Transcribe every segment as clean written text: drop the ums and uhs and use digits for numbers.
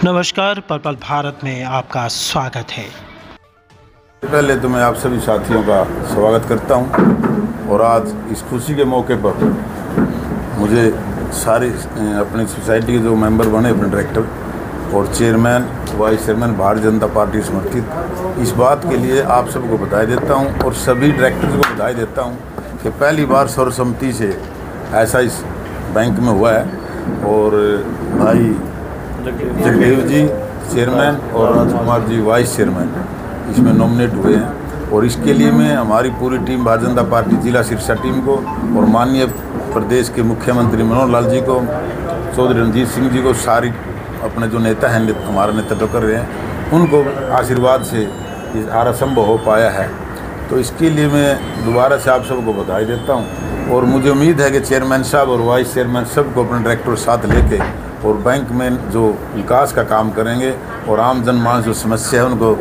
नमस्कार, पर्पल भारत में आपका स्वागत है। पहले तो मैं आप सभी साथियों का स्वागत करता हूं और आज इस खुशी के मौके पर मुझे सारे अपनी सोसाइटी के जो मेंबर बने, अपने डायरेक्टर और chairman, vice chairman Bharatiya Janata party समर्थित, इस बात के लिए आप सबको बधाई देता हूं और सभी डायरेक्टर्स को बधाई देता हूं कि पहली बार सर्वसम्मति से ऐसा इस बैंक में हुआ है। और भाई जगदेव जी चेयरमैन और राजकुमार जी वाइस चेयरमैन इसमें नॉमिनेट हुए हैं और इसके लिए मैं हमारी पूरी टीम भारतीय जनता पार्टी जिला सिरसा टीम को और माननीय प्रदेश के मुख्यमंत्री मनोहर लाल जी को, चौधरी रणजीत सिंह जी को, सारी अपने जो नेता हैं हमारा नेतृत्व कर रहे हैं, उनको आशीर्वाद से ये सारा संभव हो पाया है। तो इसके लिए मैं दोबारा से आप सबको बधाई देता हूँ और मुझे उम्मीद है कि चेयरमैन साहब और वाइस चेयरमैन सबको अपने डायरेक्टर साथ लेके और बैंक में जो विकास का काम करेंगे और आम जनमानस जो समस्या है उनको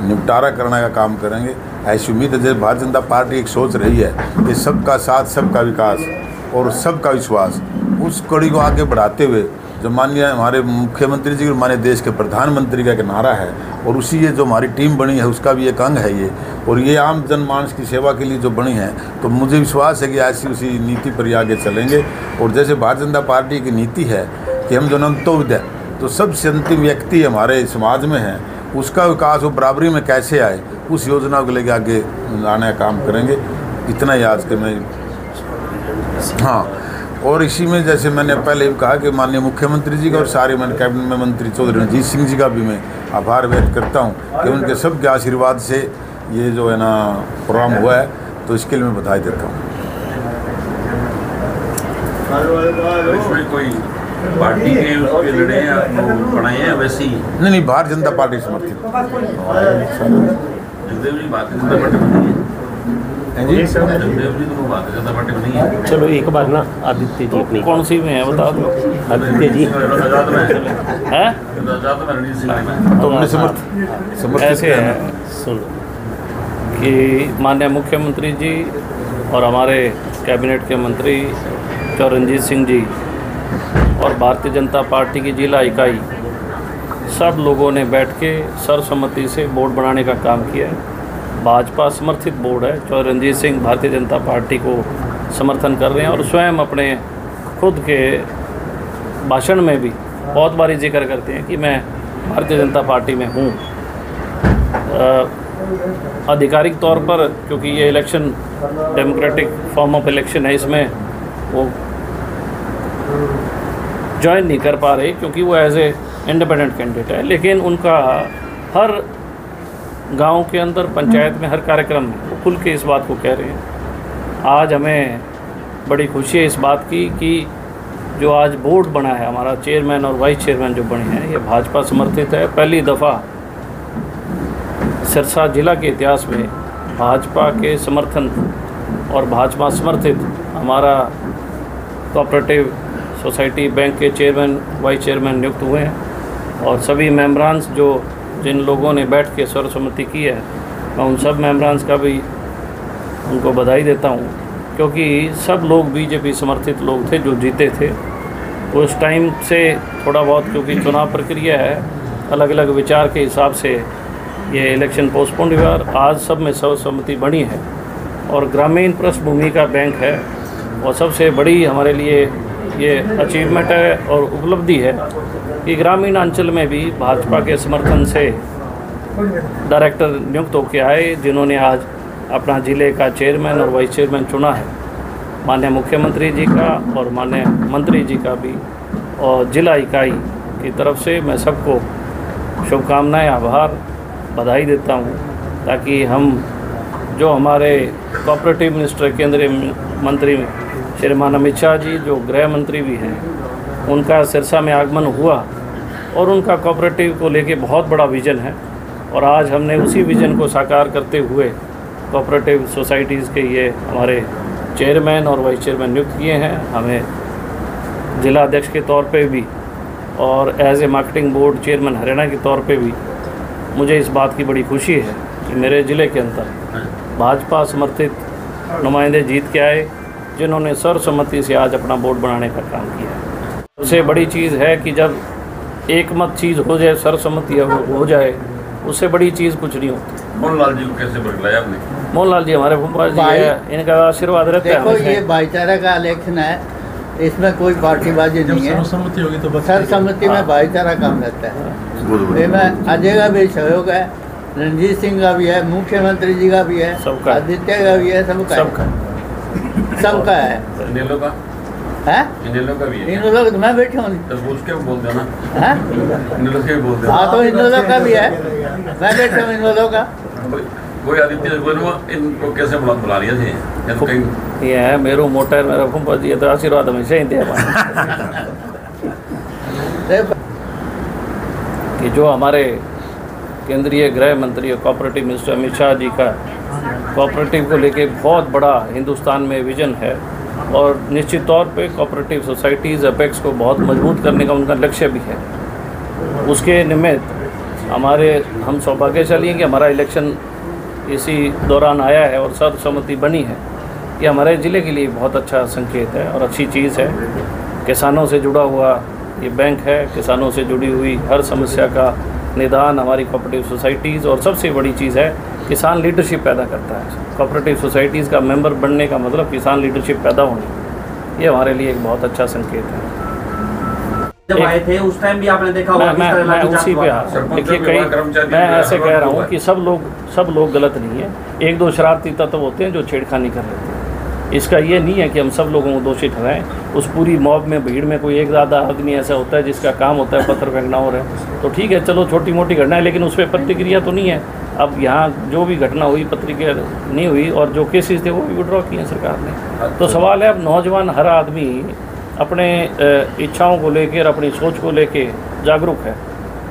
निपटारा करने का काम करेंगे। ऐसी उम्मीद है। जैसे भारतीय जनता पार्टी एक सोच रही है कि सबका साथ, सबका विकास और सबका विश्वास, उस कड़ी को आगे बढ़ाते हुए जो माननीय हमारे मुख्यमंत्री जी और माननीय देश के प्रधानमंत्री का एक नारा है और उसी ये जो हमारी टीम बनी है उसका भी एक अंग है ये, और ये आम जनमानस की सेवा के लिए जो बनी है, तो मुझे विश्वास है कि ऐसी उसी नीति पर ही आगे चलेंगे। और जैसे भारतीय जनता पार्टी की नीति है कि हम जो अंत्योदय, तो सबसे अंतिम व्यक्ति हमारे समाज में है, उसका विकास वो बराबरी में कैसे आए, उस योजना को लेकर आगे लाने का काम करेंगे। इतना ही आज के मैं। हाँ, और इसी में जैसे मैंने पहले भी कहा कि माननीय मुख्यमंत्री जी का और सारे मैंने कैबिनेट में मंत्री चौधरी रणजीत सिंह जी का भी मैं आभार व्यक्त करता हूँ कि उनके सबके आशीर्वाद से ये जो है ना प्रोग्राम हुआ है, तो इसके लिए मैं बधाई देता हूँ। कोई पार्टी के उसके लड़े पढ़ाए हैं वैसे ही? नहीं, भारतीय जनता पार्टी समर्थित। जगदेव जी भारतीय जनता पार्टी में नहीं है? जगदेव जी तो भारतीय जनता पार्टी में नहीं है। चलो एक बार ना आदित्य जी अपनी कौन सी में है बता दो। आदित्य जी आजाद में है आजाद में रणजीत सिंह में तो हमने समर्थित ऐसे है सुन कि माननीय मुख्यमंत्री जी और हमारे कैबिनेट के मंत्री चौधरी रणजीत सिंह जी और भारतीय जनता पार्टी की जिला इकाई सब लोगों ने बैठ के सर्वसम्मति से बोर्ड बनाने का काम किया है। भाजपा समर्थित बोर्ड है। चौधरी रणजीत सिंह भारतीय जनता पार्टी को समर्थन कर रहे हैं और स्वयं अपने खुद के भाषण में भी बहुत बारी जिक्र करते हैं कि मैं भारतीय जनता पार्टी में हूँ। आधिकारिक तौर पर, क्योंकि ये election democratic form of election है, इसमें वो ज्वाइन नहीं कर पा रहे क्योंकि वो एज ए इंडिपेंडेंट कैंडिडेट है, लेकिन उनका हर गांव के अंदर, पंचायत में, हर कार्यक्रम में वो खुल के इस बात को कह रहे हैं। आज हमें बड़ी खुशी है इस बात की कि जो आज बोर्ड बना है हमारा, चेयरमैन और वाइस चेयरमैन जो बने हैं, ये भाजपा समर्थित है। पहली दफ़ा सिरसा जिला के इतिहास में भाजपा के समर्थन और भाजपा समर्थित हमारा कोऑपरेटिव सोसाइटी बैंक के चेयरमैन, वाइस चेयरमैन नियुक्त हुए हैं। और सभी मेंबरान्स जो जिन लोगों ने बैठ के सर्वसम्मति की है, मैं उन सब मेंबरान्स का भी उनको बधाई देता हूँ, क्योंकि सब लोग बीजेपी समर्थित लोग थे जो जीते थे। उस टाइम से थोड़ा बहुत, क्योंकि चुनाव प्रक्रिया है, अलग अलग विचार के हिसाब से ये इलेक्शन पोस्टपोन हुआ और आज सब में सर्वसम्मति बनी है। और ग्रामीण पृष्ठभूमि का बैंक है और सबसे बड़ी हमारे लिए ये अचीवमेंट है और उपलब्धि है कि ग्रामीण अंचल में भी भाजपा के समर्थन से डायरेक्टर नियुक्त होकर आए, जिन्होंने आज अपना ज़िले का चेयरमैन और वाइस चेयरमैन चुना है। माननीय मुख्यमंत्री जी का और माननीय मंत्री जी का भी और जिला इकाई की तरफ से मैं सबको शुभकामनाएं, आभार, बधाई देता हूँ, ताकि हम जो हमारे कोऑपरेटिव मिनिस्टर, केंद्रीय मंत्री श्रीमान अमित शाह जी, जो गृह मंत्री भी हैं, उनका सिरसा में आगमन हुआ और उनका कोऑपरेटिव को लेके बहुत बड़ा विज़न है। और आज हमने उसी विज़न को साकार करते हुए कोऑपरेटिव सोसाइटीज़ के ये हमारे चेयरमैन और वाइस चेयरमैन नियुक्त किए हैं। हमें जिला अध्यक्ष के तौर पे भी और as a marketing board chairman Haryana के तौर पे भी मुझे इस बात की बड़ी खुशी है कि मेरे ज़िले के अंदर भाजपा समर्थित नुमाइंदे जीत के आए जिन्होंने सर्वसम्मति से आज अपना बोर्ड बनाने का काम किया है। सबसे बड़ी चीज़ है कि जब एक मत चीज़ हो जाए, सर्वसम्मति हो जाए, उससे बड़ी चीज़ कुछ नहीं होती। मोहनलाल जी को कैसे बदलाया आपने? मोहनलाल जी हमारे भूपा जी है, इनका आशीर्वाद रहता है। देखो ये भाईचारा का इलेक्शन है, इसमें कोई पार्टीबाजी नहीं है। सर्वसम्मति होगी तो सर्वसम्मति में भाईचारा काम रहता है। इसमें अजय का भी सहयोग है, रणजीत सिंह का भी है, मुख्यमंत्री जी का भी है, सबका। आदित्य का भी है, सबका है। इनेलो का हैं? इनेलो का भी है। इन लोग तो मैं बैठा हूँ। तो पूछ के बोल देना, हैं? इनेलो से भी बोल देना। हाँ तो इन लोगों का भी है, मैं बैठा हूँ इन लोगों का। कोई आदित्य इनको कैसे बुला लिया थे? या तो कहीं ये है मेरू मोटर मेरा भूपा जी, तो आशीर्वाद हमेशा ही दे कि जो हमारे केंद्रीय गृह मंत्री और कोऑपरेटिव मिनिस्टर अमित शाह जी का कोऑपरेटिव को लेके बहुत बड़ा हिंदुस्तान में विजन है, और निश्चित तौर पे कोऑपरेटिव सोसाइटीज़ अपेक्स को बहुत मजबूत करने का उनका लक्ष्य भी है। उसके निमित्त हम सौभाग्यशाली हैं कि हमारा इलेक्शन इसी दौरान आया है और सर्वसम्मति बनी है। ये हमारे ज़िले के लिए बहुत अच्छा संकेत है और अच्छी चीज़ है। किसानों से जुड़ा हुआ ये बैंक है, किसानों से जुड़ी हुई हर समस्या का निदान हमारी कोऑपरेटिव सोसाइटीज़, और सबसे बड़ी चीज़ है किसान लीडरशिप पैदा करता है। कोऑपरेटिव सोसाइटीज़ का मेंबर बनने का मतलब किसान लीडरशिप पैदा होनी, ये हमारे लिए एक बहुत अच्छा संकेत है। जब आए थे उस टाइम भी आपने देखा होगा मैं उसी पे देखिए, कई मैं ऐसे कह रहा हूँ कि सब लोग गलत नहीं है। एक दो शरारती तत्व होते हैं जो छेड़खानी कर लेते हैं। इसका ये नहीं है कि हम सब लोगों को दोषी ठहराएं। उस पूरी मॉब में, भीड़ में कोई एक ज़्यादा आदमी ऐसा होता है जिसका काम होता है पत्थर फेंकना हो रहा है, तो ठीक है, चलो छोटी मोटी घटना है, लेकिन उस पर प्रतिक्रिया तो नहीं है। अब यहाँ जो भी घटना हुई प्रतिक्रिया नहीं हुई, और जो केसेस थे वो भी विड्रॉ किए सरकार ने। तो सवाल है, अब नौजवान हर आदमी अपने इच्छाओं को लेकर, अपनी सोच को लेके जागरूक है,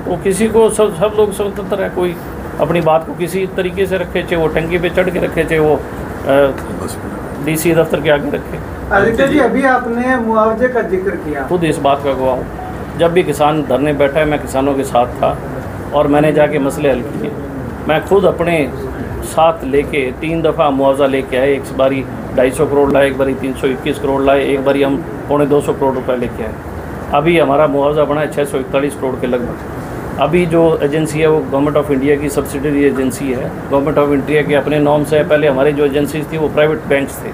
तो किसी को सब लोग स्वतंत्र है। कोई अपनी बात को किसी तरीके से रखे, चाहे वो टंकी पे चढ़ के रखे, चाहे वो डीसी दफ्तर के आगे रखे। आदित्य जी, अभी आपने मुआवजे का जिक्र किया, खुद इस बात का गवाह हूँ। जब भी किसान धरने बैठा है, मैं किसानों के साथ था और मैंने जाके मसले हल किए। मैं खुद अपने साथ लेके 3 दफ़ा मुआवजा लेके आए। एक बारी 250 करोड़ लाए, एक बारी 321 करोड़ लाए, एक बारी हम 250 करोड़ रुपए लेके आए। अभी हमारा मुआवजा बना है 641 करोड़ के लगभग। अभी जो एजेंसी है वो गवर्नमेंट ऑफ इंडिया की सब्सिडरी एजेंसी है। गवर्नमेंट ऑफ इंडिया के अपने नॉर्म्स है। पहले हमारी जो एजेंसीज थी वो प्राइवेट बैंक्स थे।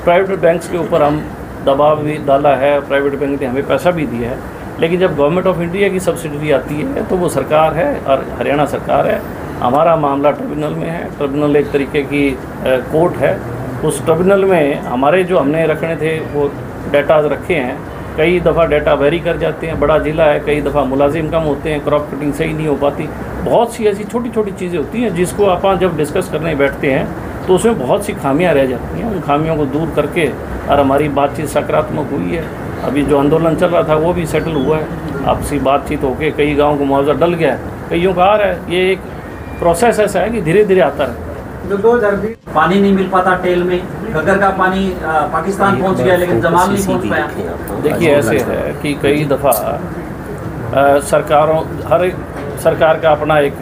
प्राइवेट बैंक्स के ऊपर हम दबाव भी डाला है, प्राइवेट बैंक ने हमें पैसा भी दिया है, लेकिन जब गवर्नमेंट ऑफ इंडिया की सब्सिडरी आती है तो वो सरकार है और हरियाणा सरकार है। हमारा मामला ट्रिब्यूनल में है। ट्रिब्यूनल एक तरीके की कोर्ट है। उस ट्रिब्यूनल में हमारे जो हमने रखने थे वो डेटाज रखे हैं। कई दफ़ा डेटा वेरी कर जाते हैं, बड़ा ज़िला है, कई दफ़ा मुलाजिम कम होते हैं, क्रॉप कटिंग सही नहीं हो पाती, बहुत सी ऐसी छोटी छोटी चीज़ें होती हैं जिसको आप जब डिस्कस करने बैठते हैं तो उसमें बहुत सी खामियां रह जाती हैं। उन खामियों को दूर करके और हमारी बातचीत सकारात्मक हुई है। अभी जो आंदोलन चल रहा था वो भी सेटल हुआ है। आपसी बातचीत होकर कई गाँव को मुआवजा डल गया है, कईयों का आ रहा है। ये एक प्रोसेस ऐसा है कि धीरे धीरे आता है। जो 2020 पानी नहीं मिल पाता टेल में, घग्गर का पानी पाकिस्तान पहुंच गया लेकिन जमाल नहीं पहुंच पाया। देखिए ऐसे है कि कई दफ़ा सरकारों, हर एक सरकार का अपना एक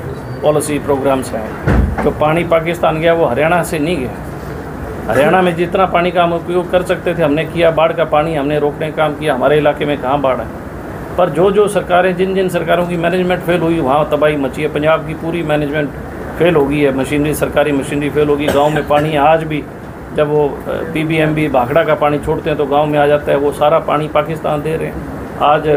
पॉलिसी प्रोग्राम्स है। जो पानी पाकिस्तान गया वो हरियाणा से नहीं गया। हरियाणा में जितना पानी का हम उपयोग कर सकते थे हमने किया। बाढ़ का पानी हमने रोकने का काम किया। हमारे इलाके में कहाँ बाढ़ है, पर जो सरकारें, जिन सरकारों की मैनेजमेंट फेल हुई वहाँ तबाही मची है। पंजाब की पूरी मैनेजमेंट फेल हो गई है, मशीनरी, सरकारी मशीनरी फेल होगी। गांव में पानी आज भी जब वो PBMB भाखड़ा का पानी छोड़ते हैं तो गांव में आ जाता है। वो सारा पानी पाकिस्तान दे रहे हैं। आज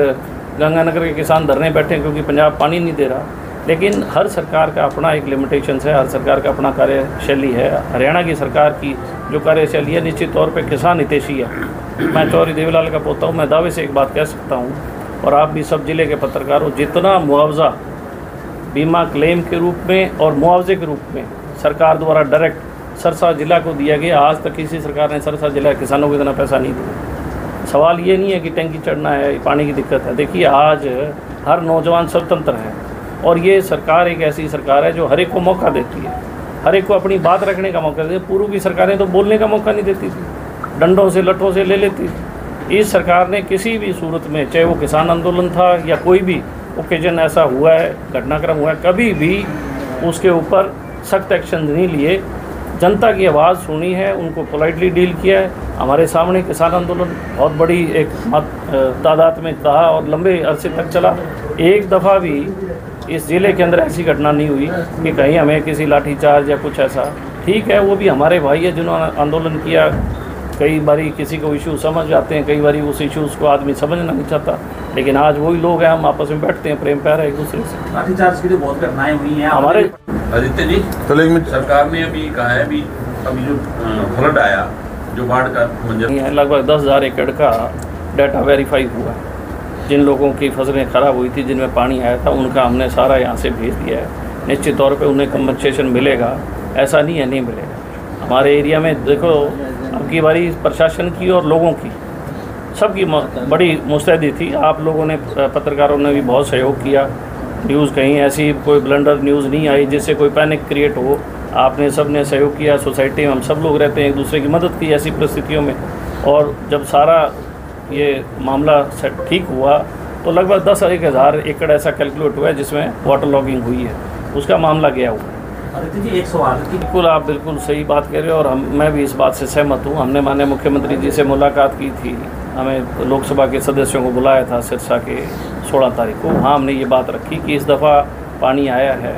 गंगानगर के किसान धरने बैठे हैं क्योंकि पंजाब पानी नहीं दे रहा। लेकिन हर सरकार का अपना एक लिमिटेशंस है, हर सरकार का अपना कार्यशैली है। हरियाणा की सरकार की जो कार्यशैली है निश्चित तौर पर किसान हितैषी है। मैं चौधरी देवीलाल का पोता हूँ। मैं दावे से एक बात कह सकता हूँ, और आप भी सब जिले के पत्रकार हो, जितना मुआवजा बीमा क्लेम के रूप में और मुआवजे के रूप में सरकार द्वारा डायरेक्ट सरसा जिला को दिया गया, आज तक किसी सरकार ने सरसा जिला किसानों को इतना पैसा नहीं दिया। सवाल ये नहीं है कि टंकी चढ़ना है, पानी की दिक्कत है। देखिए आज हर नौजवान स्वतंत्र है, और ये सरकार एक ऐसी सरकार है जो हर एक को मौका देती है, हर एक को अपनी बात रखने का मौका देती है। पूर्व की सरकारें तो बोलने का मौका नहीं देती थी, डंडों से लठों से ले लेती थी। इस सरकार ने किसी भी सूरत में, चाहे वो किसान आंदोलन था या कोई भी ओकेजन ऐसा हुआ है, घटनाक्रम हुआ है, कभी भी उसके ऊपर सख्त एक्शन नहीं लिए। जनता की आवाज़ सुनी है, उनको पोलाइटली डील किया है। हमारे सामने किसान आंदोलन बहुत बड़ी एक तादाद में रहा और लंबे अरसे तक चला। एक दफ़ा भी इस ज़िले के अंदर ऐसी घटना नहीं हुई कि कहीं हमें किसी लाठीचार्ज या कुछ ऐसा। ठीक है, वो भी हमारे भाई है जिन्होंने आंदोलन किया। कई बारी किसी को इशू समझ आते हैं, कई बारी उस इशूज़ को आदमी समझना नहीं चाहता, लेकिन आज वही लोग हैं, हम आपस में बैठते हैं प्रेम प्यार है एक दूसरे से। लाठीचार्ज की तो बहुत घटनाएं हुई हैं हमारे आदित्य जी, चलो एक मिनट। सरकार ने अभी कहा है अभी जो फ्लड आया, जो बाढ़ का मंजर, लगभग 10,000 एकड़ का डाटा वेरीफाई हुआ है। जिन लोगों की फसलें ख़राब हुई थी, जिनमें पानी आया था, उनका हमने सारा यहाँ से भेज दिया है। निश्चित तौर पे उन्हें कंपनसेशन मिलेगा, ऐसा नहीं है नहीं मिलेगा। हमारे एरिया में देखो, अब की बारी प्रशासन की और लोगों की सबकी बड़ी मुस्तैदी थी। आप लोगों ने, पत्रकारों ने भी बहुत सहयोग किया। न्यूज़ कहीं ऐसी कोई ब्लंडर न्यूज़ नहीं आई जिससे कोई पैनिक क्रिएट हो। आपने सब ने सहयोग किया। सोसाइटी में हम सब लोग रहते हैं, एक दूसरे की मदद की ऐसी परिस्थितियों में। और जब सारा ये मामला ठीक हुआ तो लगभग 10,000 एकड़ ऐसा कैलकुलेट हुआ है जिसमें वाटर लॉगिंग हुई है, उसका मामला गया हुआ है। आदित्य जी, एक सवाल कि बिल्कुल, आप बिल्कुल सही बात कह रहे हो और मैं भी इस बात से सहमत हूँ। हमने माननीय मुख्यमंत्री जी से मुलाकात की थी, हमें लोकसभा के सदस्यों को बुलाया था सिरसा के 16 तारीख को। वहाँ हमने ये बात रखी कि इस दफ़ा पानी आया है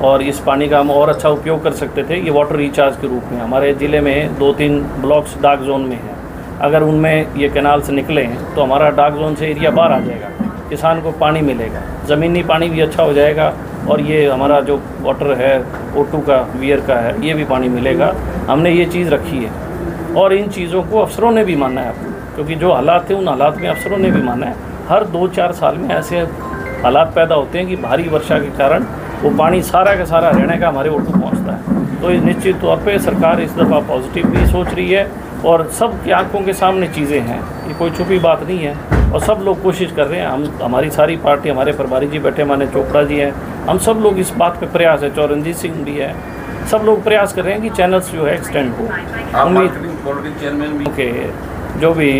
और इस पानी का हम और अच्छा उपयोग कर सकते थे। ये वाटर रिचार्ज के रूप में हमारे ज़िले में 2-3 ब्लॉक्स डार्क जोन में हैं। अगर उनमें ये कैनाल से निकलें तो हमारा डार्क जोन से एरिया बाहर आ जाएगा, किसान को पानी मिलेगा, ज़मीनी पानी भी अच्छा हो जाएगा और ये हमारा जो वाटर है O2 का, वियर का है, ये भी पानी मिलेगा। हमने ये चीज़ रखी है और इन चीज़ों को अफसरों ने भी माना है, क्योंकि जो हालात थे उन हालात में अफसरों ने भी माना है। हर 2-4 साल में ऐसे हालात पैदा होते हैं कि भारी वर्षा के कारण वो पानी सारा का सारा हरियाणा का हमारे O2 पहुँचता है। तो निश्चित तौर पर सरकार इस दफ़ा पॉजिटिव भी सोच रही है और सब की आंखों के सामने चीज़ें हैं, ये कोई छुपी बात नहीं है और सब लोग कोशिश कर रहे हैं। हमारी सारी पार्टी, हमारे प्रभारी जी बैठे, माने चोपड़ा जी हैं, हम सब लोग इस बात पे प्रयास है, चौरंजीत सिंह भी है, सब लोग प्रयास कर रहे हैं कि चैनल्स जो है एक्सटेंड हो। मार्केटिंग चेयरमैन भी के जो भी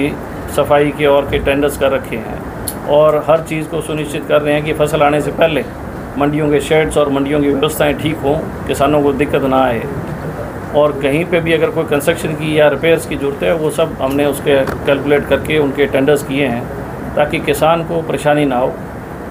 सफाई के और के टेंडर्स कर रखे हैं और हर चीज़ को सुनिश्चित कर रहे हैं कि फसल आने से पहले मंडियों के शेड्स और मंडियों की व्यवस्थाएँ ठीक हों, किसानों को दिक्कत ना आए। और कहीं पे भी अगर कोई कंस्ट्रक्शन की या रिपेयर्स की ज़रूरत है, वो सब हमने उसके कैलकुलेट करके उनके टेंडर्स किए हैं ताकि किसान को परेशानी ना हो।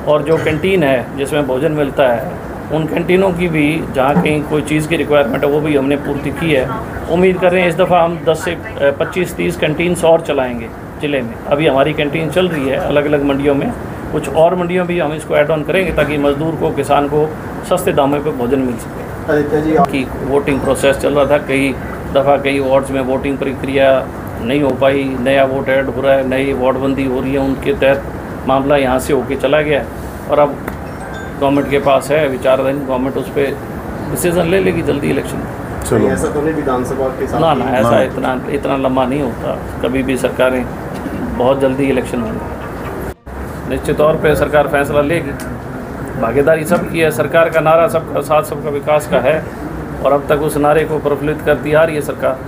और जो कैंटीन है जिसमें भोजन मिलता है, उन कैंटीनों की भी जहाँ कहीं कोई चीज़ की रिक्वायरमेंट है वो भी हमने पूर्ति की है। उम्मीद कर रहे हैं इस दफ़ा हम 10 से 25-30 कैंटीन्स और चलाएँगे ज़िले में। अभी हमारी कैंटीन चल रही है अलग अलग मंडियों में, कुछ और मंडियों भी हम इसको ऐड ऑन करेंगे ताकि मज़दूर को, किसान को सस्ते दामों पर भोजन मिल सके। की वोटिंग प्रोसेस चल रहा था, कई दफ़ा कई वार्ड्स में वोटिंग प्रक्रिया नहीं हो पाई, नया वोट ऐड हो रहा है, नई वार्डबंदी हो रही है, उनके तहत मामला यहाँ से होके चला गया और अब गवर्नमेंट के पास है विचाराधीन, गवर्नमेंट उस पर डिसीजन ले लेगी जल्दी इलेक्शन। चलो, ऐसा तो नहीं विधानसभा के साथ ना ऐसा इतना लंबा नहीं होता, कभी भी सरकारें बहुत जल्दी इलेक्शन होंगे। निश्चित तौर पर सरकार फैसला लेगी, भागीदारी सबकी है। सरकार का नारा सबका साथ सबका विकास का है और अब तक उस नारे को प्रफुल्लित करती आ रही है सरकार।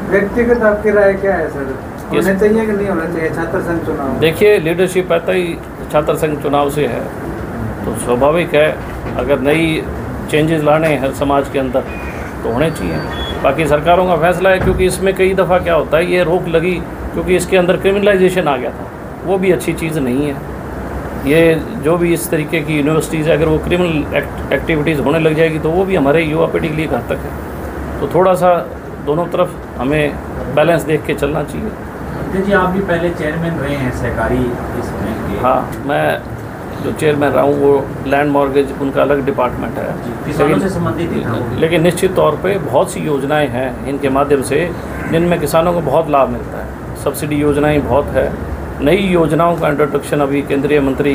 व्यक्तिगत आपकी राय क्या है सर, होना चाहिए कि नहीं होना चाहिए छात्र संघ चुनाव? देखिए, लीडरशिप आता ही छात्र संघ चुनाव से है, तो स्वाभाविक है अगर नई चेंजेस लाने हैं समाज के अंदर तो होने चाहिए। बाकी सरकारों का फैसला है, क्योंकि इसमें कई दफ़ा क्या होता है, ये रोक लगी क्योंकि इसके अंदर क्रिमिनलाइजेशन आ गया था, वो भी अच्छी चीज़ नहीं है। ये जो भी इस तरीके की यूनिवर्सिटीज़ है, अगर वो क्रिमिनल एक्टिविटीज़ होने लग जाएगी तो वो भी हमारे युवा पीढ़ी के लिए घातक है। तो थोड़ा सा दोनों तरफ हमें बैलेंस देख के चलना चाहिए। जी, आप भी पहले चेयरमैन रहे हैं सहकारी इस बैंक के। हाँ, मैं जो चेयरमैन रहा हूँ वो लैंड मॉर्गेज, उनका अलग डिपार्टमेंट है, किसानों से संबंधित है। लेकिन निश्चित तौर पे बहुत सी योजनाएं हैं इनके माध्यम से जिनमें किसानों को बहुत लाभ मिलता है। सब्सिडी योजनाएं बहुत है, नई योजनाओं का इंट्रोडक्शन अभी केंद्रीय मंत्री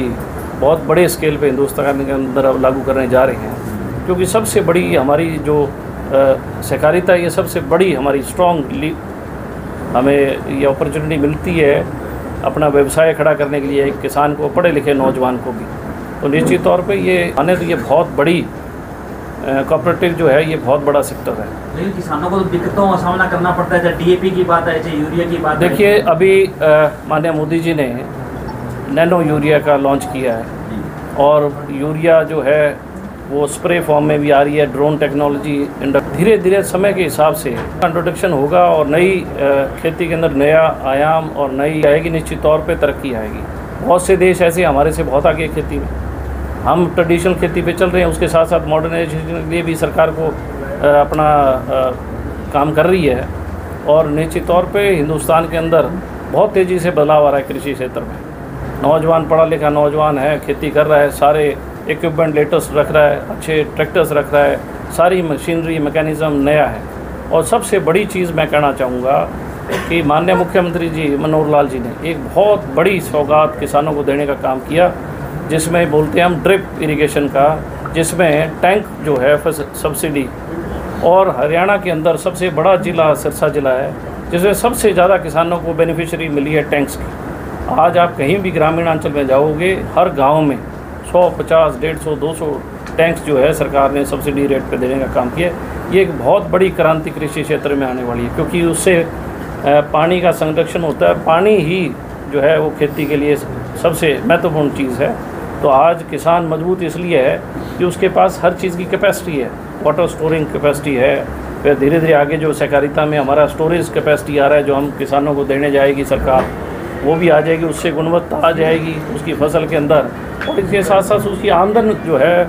बहुत बड़े स्केल पे हिंदुस्तान के अंदर अब लागू करने जा रहे हैं, क्योंकि सबसे बड़ी हमारी जो सहकारिता, ये सबसे बड़ी हमारी स्ट्रॉन्ग हमें ये अपॉर्चुनिटी मिलती है अपना व्यवसाय खड़ा करने के लिए, एक किसान को, पढ़े लिखे नौजवान को भी। तो निश्चित तौर पे ये आने तो ये बहुत बड़ी कोऑपरेटिव जो है ये बहुत बड़ा सेक्टर है। लेकिन किसानों को तो दिक्कतों का सामना करना पड़ता है, चाहे डीएपी की बात है चाहे यूरिया की बात है। देखिए, अभी माननीय मोदी जी ने नैनो यूरिया का लॉन्च किया है और यूरिया जो है वो स्प्रे फॉर्म में भी आ रही है, ड्रोन टेक्नोलॉजी धीरे धीरे समय के हिसाब से इंट्रोडक्शन होगा और नई खेती के अंदर नया आयाम और नई आएगी, निश्चित तौर पे तरक्की आएगी। बहुत से देश ऐसे हमारे से बहुत आगे खेती में, हम ट्रेडिशनल खेती पे चल रहे हैं, उसके साथ साथ मॉडर्नाइजेशन के लिए भी सरकार को अपना काम कर रही है और निश्चित तौर पे हिंदुस्तान के अंदर बहुत तेज़ी से बदलाव आ रहा है कृषि क्षेत्र में। नौजवान पढ़ा लिखा नौजवान है, खेती कर रहा है, सारे इक्विपमेंट लेटेस्ट रख रहा है, अच्छे ट्रैक्टर्स रख रहा है, सारी मशीनरी मैकेनिज़्म नया है। और सबसे बड़ी चीज़ मैं कहना चाहूँगा कि माननीय मुख्यमंत्री जी मनोहर लाल जी ने एक बहुत बड़ी सौगात किसानों को देने का काम किया, जिसमें बोलते हैं हम ड्रिप इरिगेशन का, जिसमें टैंक जो है सब्सिडी, और हरियाणा के अंदर सबसे बड़ा ज़िला सिरसा ज़िला है जिसमें सबसे ज़्यादा किसानों को बेनिफिशियरी मिली है टैंक्स की। आज आप कहीं भी ग्रामीण अंचल में जाओगे, हर गांव में 100, 50, 150, 200 टैंक्स जो है सरकार ने सब्सिडी रेट पे देने का काम किया। ये एक बहुत बड़ी क्रांति कृषि क्षेत्र में आने वाली है, क्योंकि उससे पानी का संरक्षण होता है। पानी ही जो है वो खेती के लिए सबसे महत्वपूर्ण चीज़ है। तो आज किसान मजबूत इसलिए है कि उसके पास हर चीज़ की कैपेसिटी है, वाटर स्टोरिंग कैपेसिटी है। फिर धीरे धीरे आगे जो सहकारिता में हमारा स्टोरेज कैपेसिटी आ रहा है, जो हम किसानों को देने जाएगी सरकार, वो भी आ जाएगी, उससे गुणवत्ता आ जाएगी उसकी फसल के अंदर, और इसके साथ साथ उसकी आमदन जो है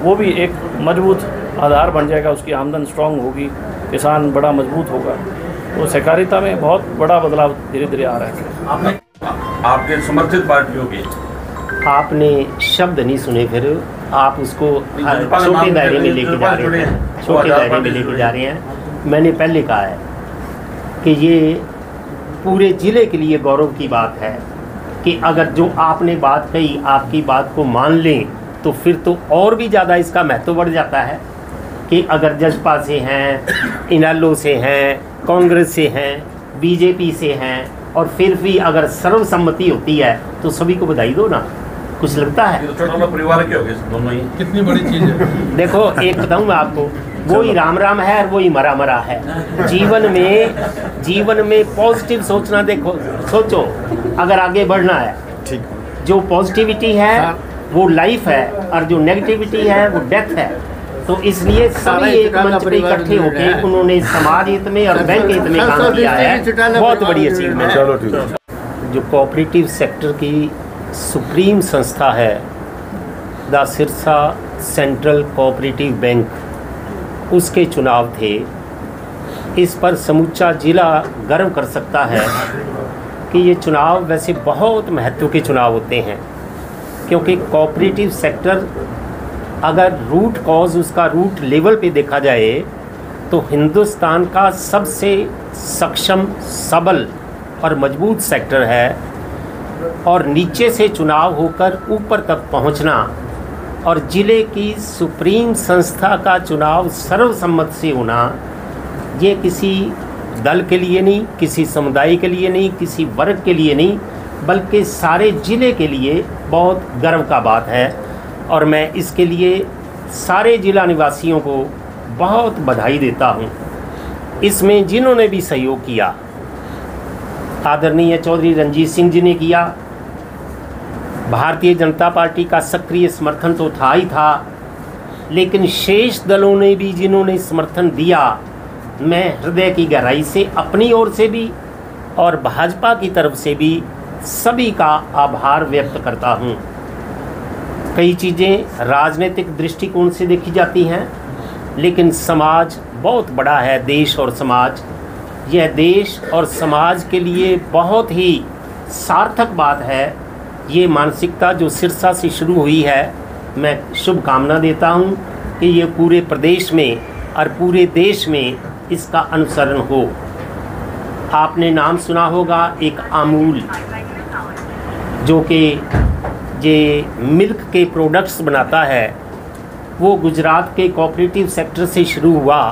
वो भी एक मजबूत आधार बन जाएगा, उसकी आमदन स्ट्रांग होगी, किसान बड़ा मजबूत होगा। तो सहकारिता में बहुत बड़ा बदलाव धीरे धीरे आ रहा है। आपने आपके समर्थित पार्टियों के आपने शब्द नहीं सुने, फिर आप उसको छोटे दायरे में लेके जा रहे हैं, छोटे दायरे में लेके जा रहे हैं। मैंने पहले कहा है कि ये पूरे ज़िले के लिए गौरव की बात है कि अगर जो आपने बात कही, आपकी बात को मान लें, तो फिर तो और भी ज़्यादा इसका महत्व बढ़ जाता है कि अगर जसपा से हैं, इनेलो से हैं, कांग्रेस से हैं, बीजेपी से हैं, और फिर भी अगर सर्वसम्मति होती है तो सभी को बधाई दो ना, कुछ लगता है। तो छोटा परिवार के हो गए दोनों ही, कितनी बड़ी चीज़ है। देखो एक बताऊँ मैं आपको, वही राम राम है और वही मरा मरा है। जीवन में पॉजिटिव सोचना, देखो सोचो अगर आगे बढ़ना है, ठीक, जो पॉजिटिविटी है वो लाइफ है और जो नेगेटिविटी है वो डेथ है। तो इसलिए सभी एक मंच पे इकट्ठे होकर उन्होंने समाज हित में और बैंक हित में काम किया है, बहुत बड़ी अचीवमेंट है। जो कोऑपरेटिव सेक्टर की सुप्रीम संस्था है the Sirsa central cooperative bank, उसके चुनाव थे। इस पर समूचा ज़िला गर्व कर सकता है कि ये चुनाव वैसे बहुत महत्व के चुनाव होते हैं, क्योंकि कोऑपरेटिव सेक्टर अगर रूट कॉज उसका रूट लेवल पे देखा जाए तो हिंदुस्तान का सबसे सक्षम, सबल और मजबूत सेक्टर है। और नीचे से चुनाव होकर ऊपर तक पहुंचना और ज़िले की सुप्रीम संस्था का चुनाव सर्वसम्मत से होना, ये किसी दल के लिए नहीं, किसी समुदाय के लिए नहीं, किसी वर्ग के लिए नहीं, बल्कि सारे ज़िले के लिए बहुत गर्व का बात है। और मैं इसके लिए सारे ज़िला निवासियों को बहुत बधाई देता हूँ। इसमें जिन्होंने भी सहयोग किया, आदरणीय चौधरी रणजीत सिंह जी ने किया, भारतीय जनता पार्टी का सक्रिय समर्थन तो था ही था, लेकिन शेष दलों ने भी जिन्होंने समर्थन दिया, मैं हृदय की गहराई से अपनी ओर से भी और भाजपा की तरफ से भी सभी का आभार व्यक्त करता हूँ। कई चीज़ें राजनीतिक दृष्टिकोण से देखी जाती हैं, लेकिन समाज बहुत बड़ा है, देश और समाज। यह देश और समाज के लिए बहुत ही सार्थक बात है। ये मानसिकता जो सिरसा से शुरू हुई है, मैं शुभकामना देता हूँ कि ये पूरे प्रदेश में और पूरे देश में इसका अनुसरण हो। आपने नाम सुना होगा एक अमूल, जो कि ये मिल्क के प्रोडक्ट्स बनाता है, वो गुजरात के कोऑपरेटिव सेक्टर से शुरू हुआ।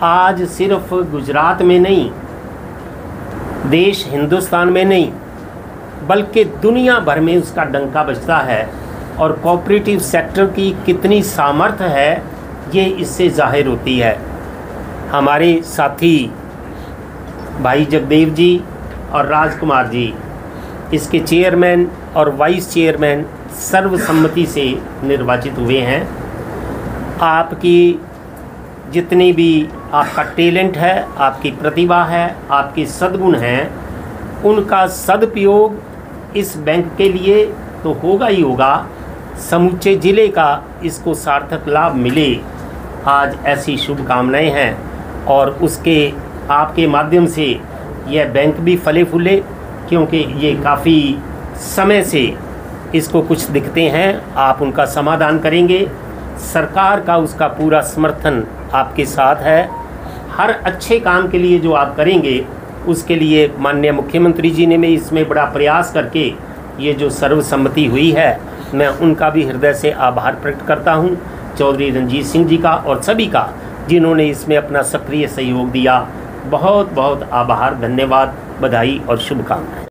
आज सिर्फ गुजरात में नहीं, देश हिंदुस्तान में नहीं, बल्कि दुनिया भर में उसका डंका बजता है। और कोऑपरेटिव सेक्टर की कितनी सामर्थ्य है ये इससे जाहिर होती है। हमारे साथी भाई जगदेव जी और राजकुमार जी इसके चेयरमैन और वाइस चेयरमैन सर्वसम्मति से निर्वाचित हुए हैं। आपकी जितनी भी आपका टैलेंट है, आपकी प्रतिभा है, आपके सद्गुण हैं, उनका सदुपयोग इस बैंक के लिए तो होगा ही होगा, समूचे ज़िले का इसको सार्थक लाभ मिले, आज ऐसी शुभकामनाएं हैं। और उसके आपके माध्यम से यह बैंक भी फले फूले, क्योंकि ये काफ़ी समय से इसको कुछ दिखते हैं, आप उनका समाधान करेंगे। सरकार का उसका पूरा समर्थन आपके साथ है। हर अच्छे काम के लिए जो आप करेंगे उसके लिए माननीय मुख्यमंत्री जी ने भी इसमें बड़ा प्रयास करके ये जो सर्वसम्मति हुई है, मैं उनका भी हृदय से आभार प्रकट करता हूं, चौधरी रणजीत सिंह जी का और सभी का जिन्होंने इसमें अपना सक्रिय सहयोग दिया। बहुत बहुत आभार, धन्यवाद, बधाई और शुभकामनाएं।